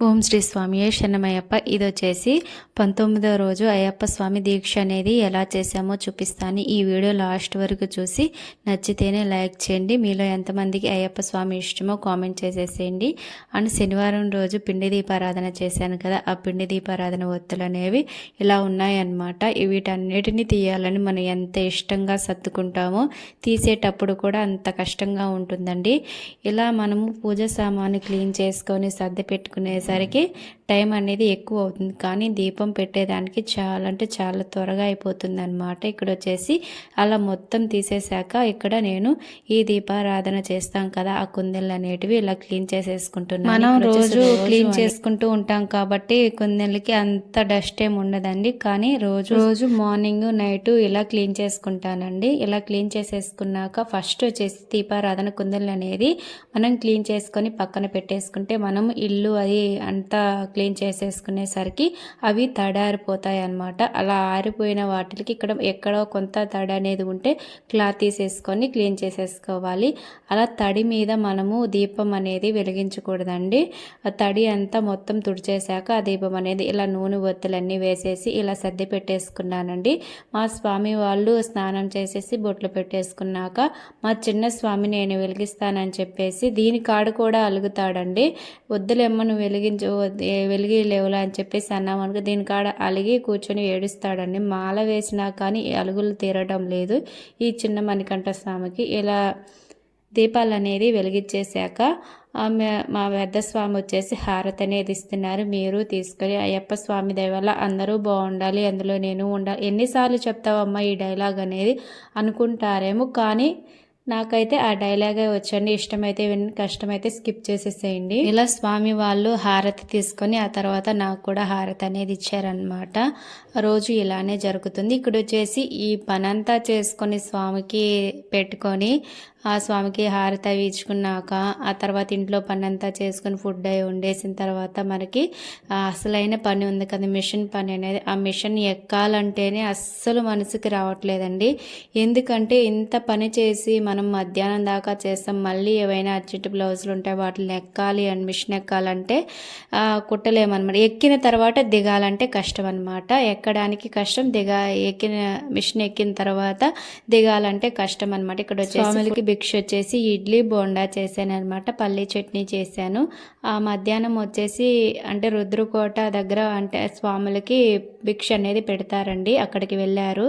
ఓం శ్రీ స్వామియే శరణమయ్యప్ప. ఇది వచ్చేసి 19వ రోజు అయ్యప్ప స్వామి దీక్ష అనేది ఎలా చేశామో చూపిస్తాను. ఈ వీడియో లాస్ట్ వరకు చూసి నచ్చితేనే లైక్ చేయండి. మీలో ఎంతమందికి అయ్యప్ప స్వామి ఇష్టమో కామెంట్ చేసేసేయండి. అండ్ శనివారం రోజు పిండి దీపారాధన చేశాను కదా, ఆ పిండి దీపారాధన ఒత్తులు అనేవి ఇలా ఉన్నాయన్నమాట. వీటన్నిటిని తీయాలని మనం ఎంత ఇష్టంగా సర్దుకుంటామో తీసేటప్పుడు కూడా అంత కష్టంగా ఉంటుందండి. ఇలా మనము పూజ సామాను క్లీన్ చేసుకొని సర్ది పెట్టుకునేసరికి టైం అనేది ఎక్కువ అవుతుంది, కానీ దీపం పెట్టేదానికి చాలా అంటే చాలా త్వరగా అయిపోతుంది అనమాట. ఇక్కడ వచ్చేసి అలా మొత్తం తీసేశాక ఇక్కడ నేను ఈ దీపారాధన చేస్తాం కదా, ఆ కుందెలు అనేటివి ఇలా క్లీన్ చేసేసుకుంటున్నాను. మనం రోజు క్లీన్ చేసుకుంటూ ఉంటాం కాబట్టి కుందెలకి అంత డస్ట్ ఏమి ఉండదండి, కానీ రోజు మార్నింగ్ నైట్ ఇలా క్లీన్ చేసుకుంటానండి. ఇలా క్లీన్ చేసేసుకున్నాక ఫస్ట్ వచ్చేసి దీపారాధన కుందెలు అనేది మనం క్లీన్ చేసుకొని పక్కన పెట్టేసుకుంటే మనం ఇల్లు అది అంతా క్లీన్ చేసేసుకునేసరికి అవి తడారిపోతాయి అన్నమాట. అలా ఆరిపోయిన వాటికి ఇక్కడ ఎక్కడో కొంత తడి అనేది ఉంటే క్లాత్ తీసేసుకొని క్లీన్ చేసేసుకోవాలి. అలా తడి మీద మనము దీపం అనేది వెలిగించకూడదండి. ఆ తడి అంతా మొత్తం తుడిచేశాక ఆ దీపం అనేది ఇలా నూనె ఒత్తులన్నీ వేసేసి ఇలా సర్ది పెట్టేసుకున్నానండి. మా స్వామి వాళ్ళు స్నానం చేసేసి బొట్లు పెట్టేసుకున్నాక మా చిన్న స్వామి నేను వెలిగిస్తానని చెప్పేసి దీని కాడు కూడా అలుగుతాడండి. వద్దులేమ్మ నువ్వు వెలిగి లేవులా అని చెప్పేసి అన్నామనుకో దీని కాడ అలిగి కూర్చొని ఏడుస్తాడండి. మాల వేసినా కానీ అలుగులు తీరడం లేదు ఈ చిన్న మణికంఠ స్వామికి. ఇలా దీపాలు అనేది వెలిగించేశాక మా పెద్ద స్వామి వచ్చేసి హారతి అనేది ఇస్తున్నారు. మీరు తీసుకొని అయ్యప్ప స్వామి దయ వల్ల అందరూ బాగుండాలి, అందులో నేను ఉండాలి. ఎన్నిసార్లు చెప్తావమ్మా ఈ డైలాగ్ అనేది అనుకుంటారేమో, కానీ నాకైతే ఆ డైలాగే వచ్చండి. ఇష్టమైతే విని, కష్టమైతే స్కిప్ చేసేసేయండి. ఇలా స్వామి వాళ్ళు హారతి తీసుకొని ఆ తర్వాత నాకు కూడా హారతి అనేది ఇచ్చారనమాట. రోజు ఇలానే జరుగుతుంది. ఇక్కడ వచ్చేసి ఈ పనంతా చేసుకొని స్వామికి పెట్టుకొని ఆ స్వామికి హారతి అవి ఇచ్చుకున్నాక ఆ తర్వాత ఇంట్లో పని అంతా చేసుకొని ఫుడ్ అవి వండేసిన తర్వాత మనకి అసలైన పని ఉంది కదా, మిషన్ పని అనేది. ఆ మిషన్ ఎక్కాలంటేనే అస్సలు మనసుకి రావట్లేదండి. ఎందుకంటే ఇంత పని చేసి మనం మధ్యాహ్నం దాకా చేస్తాం, మళ్ళీ ఏవైనా అర్జెంట్ బ్లౌజులు ఉంటాయి వాటిని ఎక్కాలి అండ్ మిషన్ ఎక్కాలంటే కుట్టలేమన్నమాట. ఎక్కిన తర్వాత దిగాలంటే కష్టం అనమాట. ఎక్కడానికి కష్టం, మిషన్ ఎక్కిన తర్వాత దిగాలంటే కష్టం అనమాట. ఇక్కడ వచ్చేసి భిక్ష వచ్చేసి ఇడ్లీ బోండా చేశాను అనమాట, పల్లీ చట్నీ చేశాను. ఆ మధ్యాహ్నం వచ్చేసి అంటే రుద్రకోట దగ్గర అంటే స్వాములకి భిక్ష అనేది పెడతారండి, అక్కడికి వెళ్ళారు.